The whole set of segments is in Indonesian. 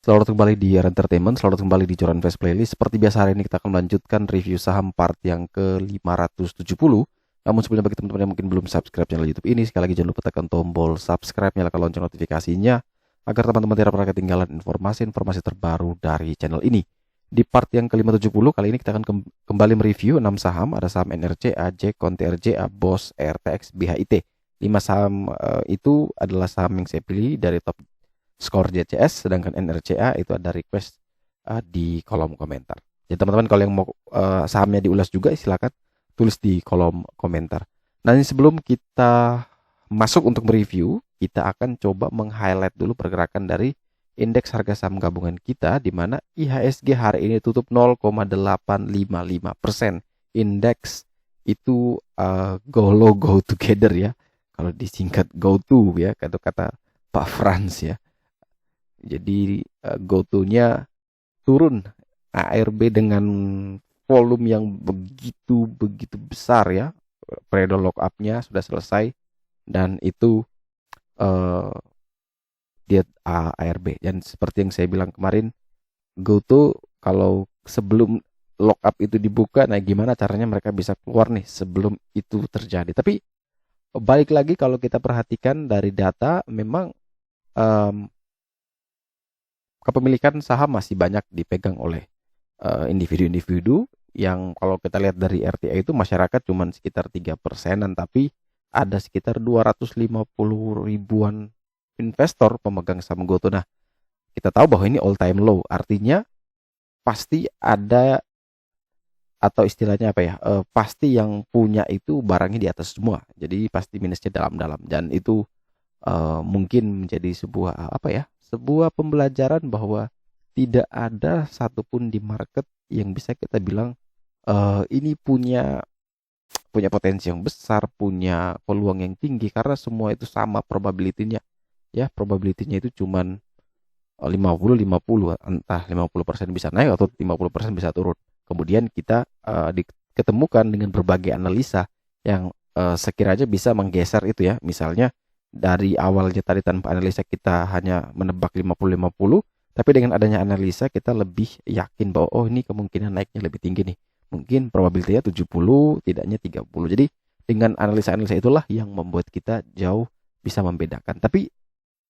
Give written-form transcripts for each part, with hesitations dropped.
Selamat kembali di R Entertainment, selamat kembali di Joran Fest Playlist. Seperti biasa hari ini kita akan melanjutkan review saham part yang ke-570. Namun sebelumnya bagi teman-teman yang mungkin belum subscribe channel YouTube ini, sekali lagi jangan lupa tekan tombol subscribe, nyalakan lonceng notifikasinya agar teman-teman tidak pernah ketinggalan informasi-informasi terbaru dari channel ini. Di part yang ke-570 kali ini kita akan kembali mereview 6 saham. Ada saham NRCA, Jack, Conte RJA, BOS, RTX, BHIT. 5 saham itu adalah saham yang saya pilih dari top skor JCS, sedangkan NRCA itu ada request di kolom komentar. Jadi teman-teman kalau yang mau sahamnya diulas juga silakan tulis di kolom komentar. Nah, ini sebelum kita masuk untuk mereview, kita akan coba meng-highlight dulu pergerakan dari indeks harga saham gabungan kita, di mana IHSG hari ini tutup 0,855%. Indeks itu go low go together ya. Kalau disingkat go to ya, kata Pak Frans ya. Jadi go-to-nya turun, ARB dengan volume yang begitu besar ya. Predo lock up-nya sudah selesai dan itu dia ARB. Dan seperti yang saya bilang kemarin, go-to kalau sebelum lock up itu dibuka, nah gimana caranya mereka bisa keluar nih sebelum itu terjadi. Tapi balik lagi kalau kita perhatikan dari data, memang kepemilikan saham masih banyak dipegang oleh individu-individu yang kalau kita lihat dari RTA itu masyarakat cuma sekitar 3%-an, tapi ada sekitar 250 ribuan investor pemegang saham GoTo. Nah, kita tahu bahwa ini all time low, artinya pasti ada, atau istilahnya apa ya, pasti yang punya itu barangnya di atas semua, jadi pasti minusnya dalam-dalam, dan itu mungkin menjadi sebuah sebuah pembelajaran bahwa tidak ada satupun di market yang bisa kita bilang ini punya potensi yang besar, punya peluang yang tinggi, karena semua itu sama probability-nya ya. Probability-nya itu cuman 50-50, entah 50% bisa naik atau 50% bisa turun. Kemudian kita diketemukan dengan berbagai analisa yang sekiranya bisa menggeser itu ya. Misalnya dari awalnya tadi tanpa analisa kita hanya menebak 50-50, tapi dengan adanya analisa kita lebih yakin bahwa oh ini kemungkinan naiknya lebih tinggi nih. Mungkin probabilitasnya 70, tidaknya 30. Jadi dengan analisa-analisa itulah yang membuat kita jauh bisa membedakan. Tapi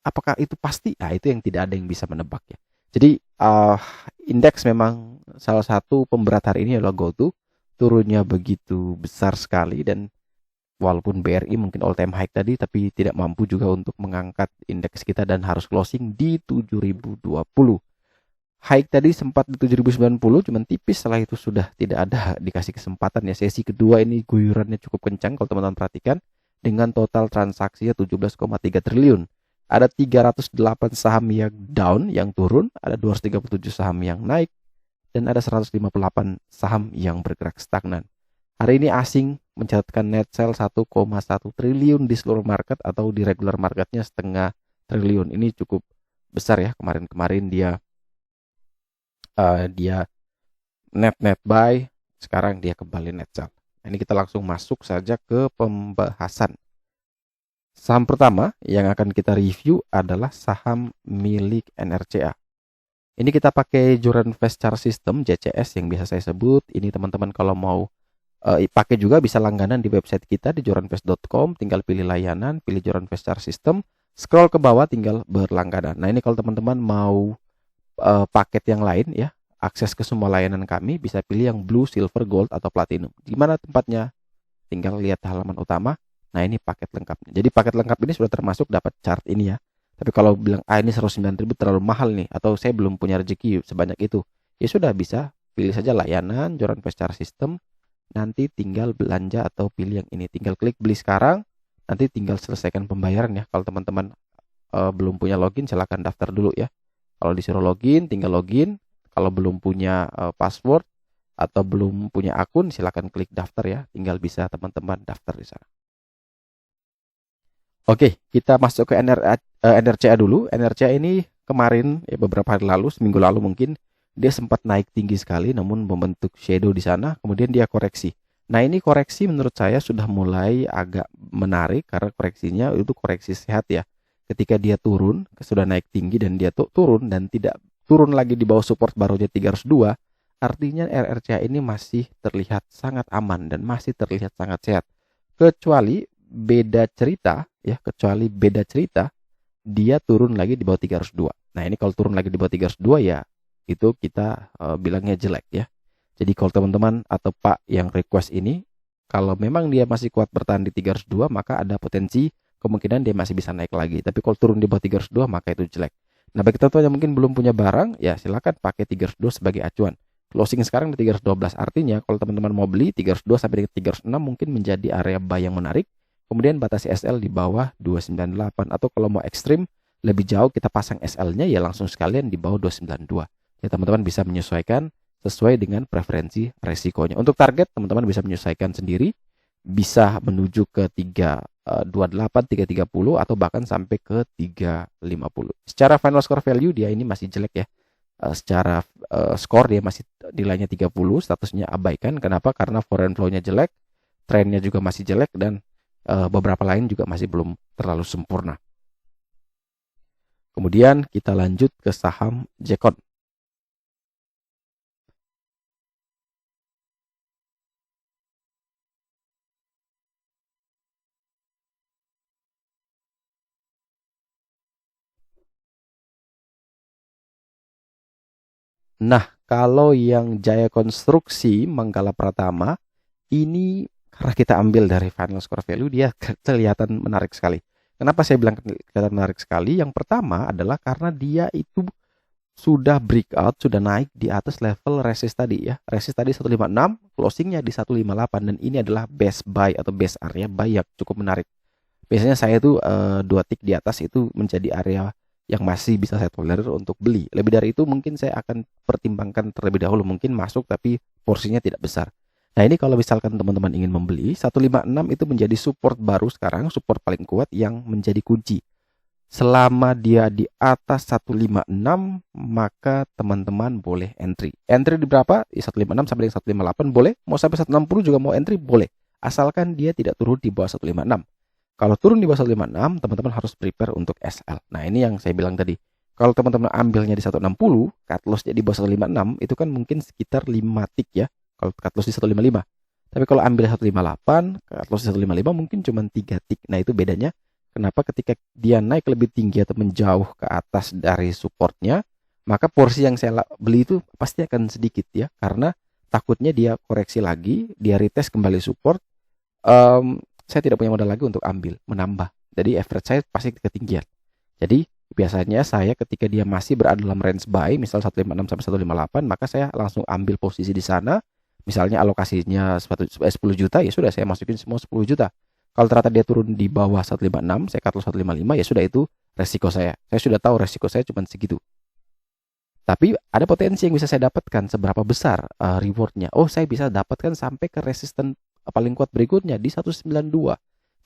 apakah itu pasti? Nah, itu yang tidak ada yang bisa menebak ya. Jadi indeks memang salah satu pemberat hari ini adalah GoTo. Turunnya begitu besar sekali, dan walaupun BRI mungkin all time high tadi, tapi tidak mampu juga untuk mengangkat indeks kita dan harus closing di 7020. High tadi sempat di 7090, cuman tipis, setelah itu sudah tidak ada dikasih kesempatan ya. Sesi kedua ini guyurannya cukup kencang kalau teman-teman perhatikan, dengan total transaksinya 17,3 triliun. Ada 308 saham yang down, yang turun, ada 237 saham yang naik, dan ada 158 saham yang bergerak stagnan. Hari ini asing mencatatkan net sell 1,1 triliun di seluruh market, atau di regular marketnya setengah triliun. Ini cukup besar ya. Kemarin dia net buy, sekarang dia kembali net sell. Ini kita langsung masuk saja ke pembahasan. Saham pertama yang akan kita review adalah saham milik NRCA. Ini kita pakai Joran Fast Chart System JCS yang biasa saya sebut. Ini teman-teman kalau mau pakai juga bisa langganan di website kita di joranfast.com, tinggal pilih layanan, pilih Joran Fast Chart System, scroll ke bawah tinggal berlangganan. Nah, ini kalau teman-teman mau paket yang lain ya, akses ke semua layanan kami, bisa pilih yang blue, silver, gold atau platinum. Gimana tempatnya? Tinggal lihat halaman utama. Nah, ini paket lengkapnya. Jadi paket lengkap ini sudah termasuk dapat chart ini ya. Tapi kalau bilang ini 109.000 terlalu mahal nih, atau saya belum punya rezeki sebanyak itu, ya sudah, bisa pilih saja layanan Joran Fast Chart System. Nanti tinggal belanja atau pilih yang ini, tinggal klik beli sekarang, nanti tinggal selesaikan pembayaran ya. Kalau teman-teman belum punya login, silahkan daftar dulu ya. Kalau disuruh login, tinggal login. Kalau belum punya password atau belum punya akun, silahkan klik daftar ya, tinggal bisa teman-teman daftar di sana. Oke, kita masuk ke NRCA dulu. NRCA ini kemarin ya, beberapa hari lalu, seminggu lalu mungkin, dia sempat naik tinggi sekali namun membentuk shadow di sana, kemudian dia koreksi. Nah, ini koreksi menurut saya sudah mulai agak menarik, karena koreksinya itu koreksi sehat ya. Ketika dia turun, sudah naik tinggi dan dia turun dan tidak turun lagi di bawah support barunya 302, artinya RRCA ini masih terlihat sangat aman dan masih terlihat sangat sehat. Kecuali beda cerita ya, dia turun lagi di bawah 302. Nah, ini kalau turun lagi di bawah 302 ya itu kita bilangnya jelek ya. Jadi kalau teman-teman atau Pak yang request ini, kalau memang dia masih kuat bertahan di 302, maka ada potensi kemungkinan dia masih bisa naik lagi. Tapi kalau turun di bawah 302, maka itu jelek. Nah, bagi teman-teman yang mungkin belum punya barang, ya silakan pakai 302 sebagai acuan. Closing sekarang di 312, artinya kalau teman-teman mau beli 302 sampai 306 mungkin menjadi area buy yang menarik. Kemudian batasi SL di bawah 298, atau kalau mau ekstrim lebih jauh kita pasang SL-nya ya langsung sekalian di bawah 292. Ya, teman-teman bisa menyesuaikan sesuai dengan preferensi resikonya. Untuk target teman-teman bisa menyesuaikan sendiri, bisa menuju ke 328, 330 atau bahkan sampai ke 350. Secara final score value dia ini masih jelek ya. Secara skor dia masih nilainya 30, statusnya abaikan. Kenapa? Karena foreign flow-nya jelek, trennya juga masih jelek, dan beberapa lain juga masih belum terlalu sempurna. Kemudian kita lanjut ke saham Jekon. Nah, kalau yang Jaya Konstruksi Manggala Pratama ini karena kita ambil dari final score value, dia kelihatan menarik sekali. Kenapa saya bilang kelihatan menarik sekali? Yang pertama adalah karena dia itu sudah breakout, sudah naik di atas level resist tadi ya. Resist tadi 156, closingnya di 158, dan ini adalah best buy atau best area buy yang cukup menarik. Biasanya saya tuh 2 tick di atas itu menjadi area yang masih bisa saya tolerir untuk beli. Lebih dari itu mungkin saya akan pertimbangkan terlebih dahulu, mungkin masuk tapi porsinya tidak besar. Nah, ini kalau misalkan teman-teman ingin membeli, 156 itu menjadi support baru sekarang, support paling kuat yang menjadi kunci. Selama dia di atas 156, maka teman-teman boleh entry. Entry di berapa? Di 156 sampai dengan 158 boleh, mau sampai 160 juga mau entry boleh. Asalkan dia tidak turun di bawah 156. Kalau turun di bawah 156, teman-teman harus prepare untuk SL. Nah, ini yang saya bilang tadi. Kalau teman-teman ambilnya di 160, cut loss-nya di bawah 156, itu kan mungkin sekitar 5 tick ya. Kalau cut loss di 155. Tapi kalau ambil 158, cut loss di 155 mungkin cuma 3 tick. Nah, itu bedanya. Kenapa ketika dia naik lebih tinggi atau menjauh ke atas dari supportnya, maka porsi yang saya beli itu pasti akan sedikit ya. Karena takutnya dia koreksi lagi, dia retest kembali support. Saya tidak punya modal lagi untuk menambah. Jadi average saya pasti ketinggian. Jadi biasanya saya ketika dia masih berada dalam range buy, misal 156 sampai 158, maka saya langsung ambil posisi di sana. Misalnya alokasinya 10 juta, ya sudah saya masukin semua 10 juta. Kalau ternyata dia turun di bawah 156, saya cut loss 155, ya sudah itu resiko saya. Saya sudah tahu resiko saya cuma segitu. Tapi ada potensi yang bisa saya dapatkan seberapa besar rewardnya. Oh, saya bisa dapatkan sampai ke resisten paling kuat berikutnya di 192.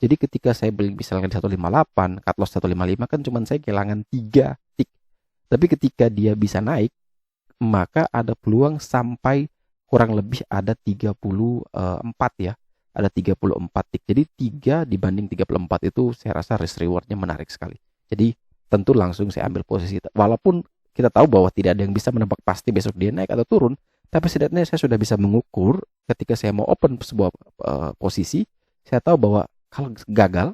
Jadi ketika saya beli misalnya di 158, cut loss 155 kan cuma saya kehilangan 3 tick. Tapi ketika dia bisa naik, maka ada peluang sampai kurang lebih ada 34 ya. Ada 34 tick. Jadi 3 dibanding 34 itu saya rasa risk rewardnya menarik sekali. Jadi tentu langsung saya ambil posisi. Walaupun kita tahu bahwa tidak ada yang bisa menebak pasti besok dia naik atau turun, tapi setidaknya saya sudah bisa mengukur ketika saya mau open sebuah posisi, saya tahu bahwa kalau gagal,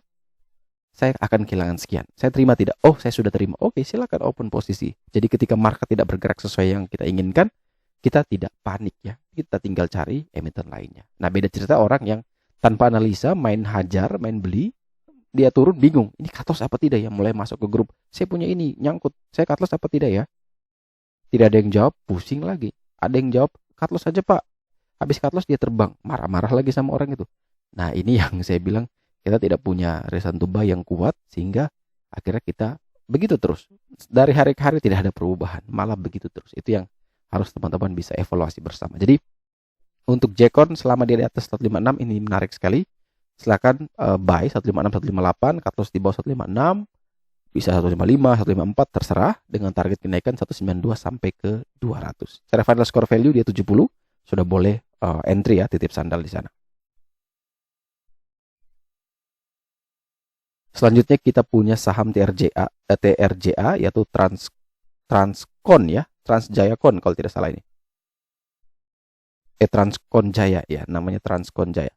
saya akan kehilangan sekian. Saya terima tidak? Oh, saya sudah terima. Oke, silakan open posisi. Jadi ketika market tidak bergerak sesuai yang kita inginkan, kita tidak panik ya. Kita tinggal cari emiten lainnya. Nah, beda cerita orang yang tanpa analisa, main hajar, main beli, dia turun bingung. Ini cut loss apa tidak ya? Mulai masuk ke grup. Saya punya ini, nyangkut. Saya cut loss apa tidak ya? Tidak ada yang jawab, pusing lagi. Ada yang jawab, cut loss aja Pak. Habis cut loss dia terbang, marah-marah lagi sama orang itu. Nah, ini yang saya bilang, kita tidak punya reason to buy yang kuat, sehingga akhirnya kita begitu terus. Dari hari ke hari tidak ada perubahan, malah begitu terus. Itu yang harus teman-teman bisa evaluasi bersama. Jadi, untuk Jekon selama dia di atas 156 ini menarik sekali. Silakan buy 156, 158, cut loss di bawah 156, bisa 155, 154 terserah, dengan target kenaikan 192 sampai ke 200. Secara final score value dia 70, sudah boleh entry ya, titip sandal di sana. Selanjutnya kita punya saham TRJA yaitu Transcon ya, Transjayakon kalau tidak salah ini. Transkon Jaya ya, namanya Transkon Jaya.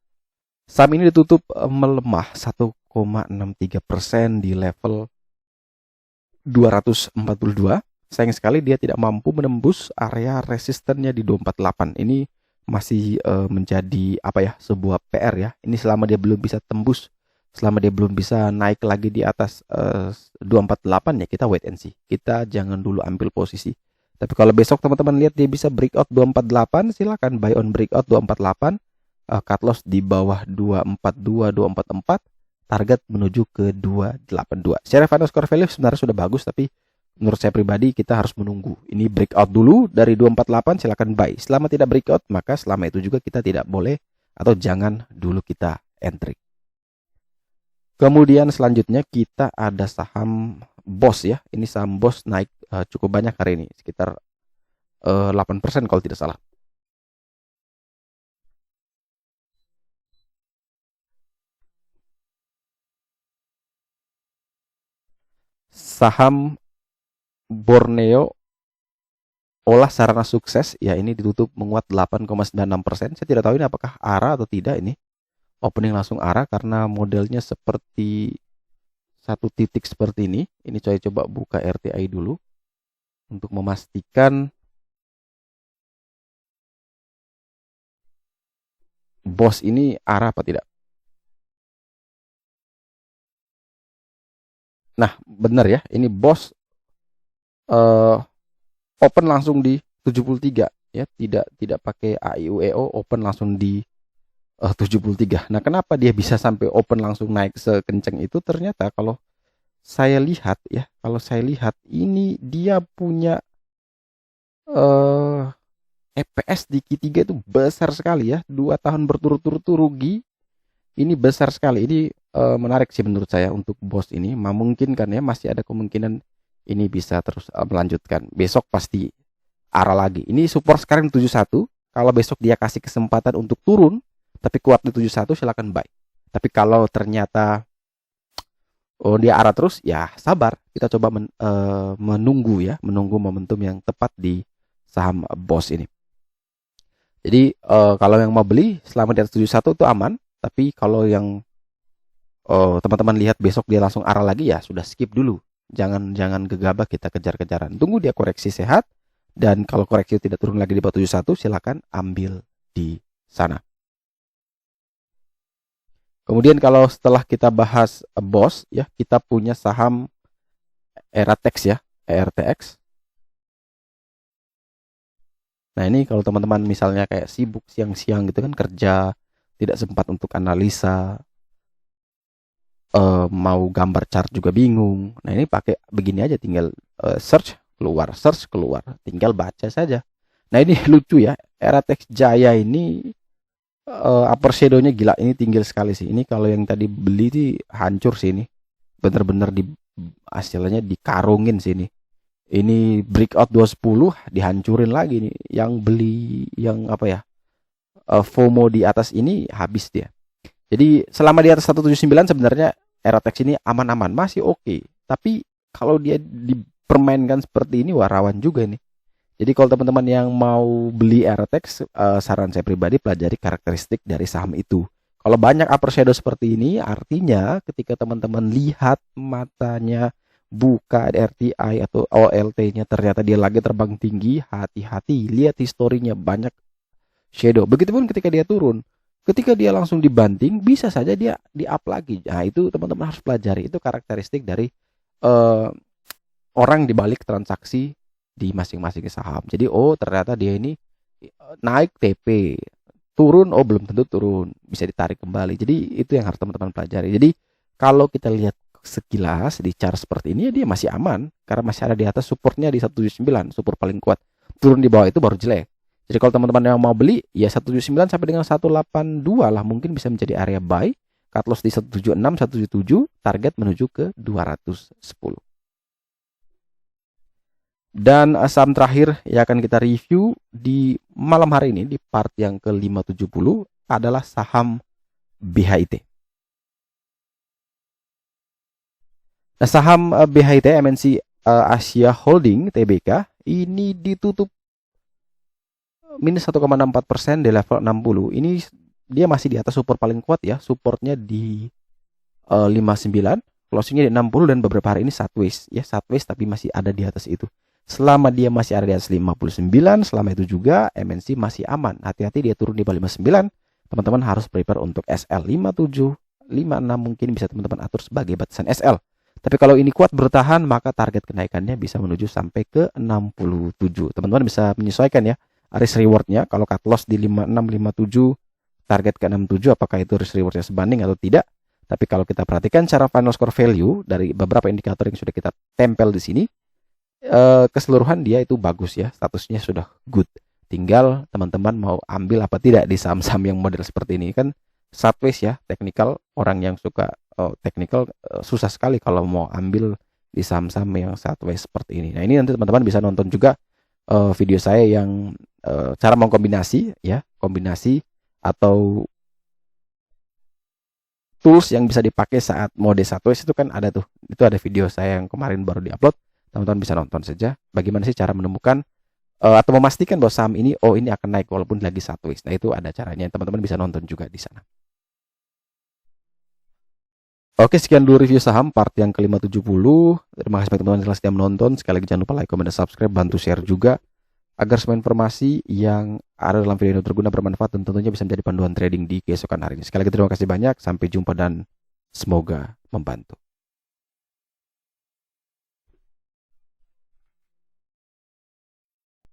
Saham ini ditutup melemah 1,63% di level 242. Sayang sekali dia tidak mampu menembus area resistennya di 248. Ini masih menjadi sebuah PR ya. Ini selama dia belum bisa tembus, selama dia belum bisa naik lagi di atas 248 ya, kita wait and see. Kita jangan dulu ambil posisi. Tapi kalau besok teman-teman lihat dia bisa breakout 248, silakan buy on breakout 248, cut loss di bawah 242, 244, target menuju ke 282. Secara finance core value sebenarnya sudah bagus, tapi menurut saya pribadi kita harus menunggu. Ini breakout dulu dari 248, silakan buy. Selama tidak breakout, maka selama itu juga kita tidak boleh atau jangan dulu kita entry. Kemudian selanjutnya kita ada saham BOS ya. Ini saham BOS naik cukup banyak hari ini, sekitar 8% kalau tidak salah. Saham Borneo Olah Sarana Sukses ya, ini ditutup menguat 8,96%. Saya tidak tahu ini apakah ARA atau tidak ini. Opening langsung ARA karena modelnya seperti satu titik seperti ini. Ini saya coba buka RTI dulu untuk memastikan BOS ini ARA apa tidak. Nah, benar ya, ini BOS open langsung di 73 ya, tidak pakai AIUEO, open langsung di 73. Nah, kenapa dia bisa sampai open langsung naik sekencang itu? Ternyata kalau saya lihat ini dia punya EPS di Q3 itu besar sekali ya, 2 tahun berturut-turut rugi. Ini besar sekali. Ini menarik sih menurut saya untuk BOS ini. Memungkinkan ya, masih ada kemungkinan ini bisa terus melanjutkan. Besok pasti arah lagi. Ini support sekarang 71. Kalau besok dia kasih kesempatan untuk turun tapi kuat di 71, silakan buy. Tapi kalau ternyata dia arah terus, ya sabar. Kita coba menunggu momentum yang tepat di saham BOS ini. Jadi kalau yang mau beli selama di atas 71 itu aman. Tapi kalau yang teman-teman lihat besok dia langsung arah lagi, ya sudah skip dulu. Jangan gegabah kita kejar-kejaran. Tunggu dia koreksi sehat. Dan kalau koreksi tidak turun lagi di bawah 71, silakan ambil di sana. Kemudian kalau setelah kita bahas BOS ya, kita punya saham ERATEX ya, ERTX. Nah, ini kalau teman-teman misalnya kayak sibuk siang-siang gitu kan, kerja tidak sempat untuk analisa, mau gambar chart juga bingung. Nah, ini pakai begini aja, tinggal search keluar, tinggal baca saja. Nah, ini lucu ya, ERATEX Jaya ini upper shadow-nya gila, ini tinggi sekali sih. Ini kalau yang tadi beli sih hancur sih ini. Bener-bener hasilnya dikarungin sih ini. Ini breakout 210 dihancurin lagi nih. Yang beli yang FOMO di atas ini habis dia. Jadi selama di atas 179 sebenarnya ERATEX ini aman-aman, masih oke. Tapi kalau dia dipermainkan seperti ini, wah rawan juga nih. Jadi kalau teman-teman yang mau beli ERATEX, saran saya pribadi pelajari karakteristik dari saham itu. Kalau banyak upper shadow seperti ini, artinya ketika teman-teman lihat matanya buka RTI atau OLT-nya ternyata dia lagi terbang tinggi, hati-hati, lihat historinya banyak shadow. Begitupun ketika dia turun. Ketika dia langsung dibanting, bisa saja dia di-up lagi. Nah, itu teman-teman harus pelajari. Itu karakteristik dari orang di balik transaksi di masing-masing saham. Jadi ternyata dia ini naik TP, turun belum tentu turun, bisa ditarik kembali. Jadi itu yang harus teman-teman pelajari. Jadi kalau kita lihat sekilas di chart seperti ini, ya dia masih aman karena masih ada di atas, supportnya di 179, support paling kuat. Turun di bawah itu baru jelek. Jadi kalau teman-teman yang mau beli, ya 179 sampai dengan 182 lah mungkin bisa menjadi area buy. Cut loss di 176, 177, target menuju ke 210. Dan saham terakhir yang akan kita review di malam hari ini, di part yang ke-570, adalah saham BHIT. Nah, saham BHIT MNC Asia Holding Tbk ini ditutup minus 1,64% di level 60. Ini dia masih di atas support paling kuat ya. Supportnya di 59, closingnya di 60, dan beberapa hari ini sideways ya, sideways tapi masih ada di atas itu. Selama dia masih ada di atas 59, selama itu juga MNC masih aman. Hati-hati dia turun di bawah 59, teman-teman harus prepare untuk SL 57, 56 mungkin bisa teman-teman atur sebagai batasan SL. Tapi kalau ini kuat bertahan, maka target kenaikannya bisa menuju sampai ke 67. Teman-teman bisa menyesuaikan ya risk rewardnya. Kalau cut loss di 56, 57, target ke 67, apakah itu risk rewardnya sebanding atau tidak. Tapi kalau kita perhatikan cara final score value dari beberapa indikator yang sudah kita tempel di sini, keseluruhan dia itu bagus ya, statusnya sudah good. Tinggal teman-teman mau ambil apa tidak di saham-saham yang model seperti ini. Kan sideways ya, technical, orang yang suka technical susah sekali kalau mau ambil di saham-saham yang sideways seperti ini. Nah, ini nanti teman-teman bisa nonton juga video saya yang cara mengkombinasi ya, kombinasi atau tools yang bisa dipakai saat mode sideways itu kan ada tuh. Itu ada video saya yang kemarin baru diupload. Teman-teman bisa nonton saja bagaimana sih cara menemukan atau memastikan bahwa saham ini ini akan naik walaupun lagi sideways. Nah, itu ada caranya. Teman-teman bisa nonton juga di sana. Oke, sekian dulu review saham part yang ke-570. Terima kasih teman-teman yang sudah menonton. Sekali lagi jangan lupa like, comment, dan subscribe. Bantu share juga agar semua informasi yang ada dalam video ini berguna, bermanfaat, dan tentunya bisa menjadi panduan trading di keesokan hari ini. Sekali lagi terima kasih banyak. Sampai jumpa dan semoga membantu.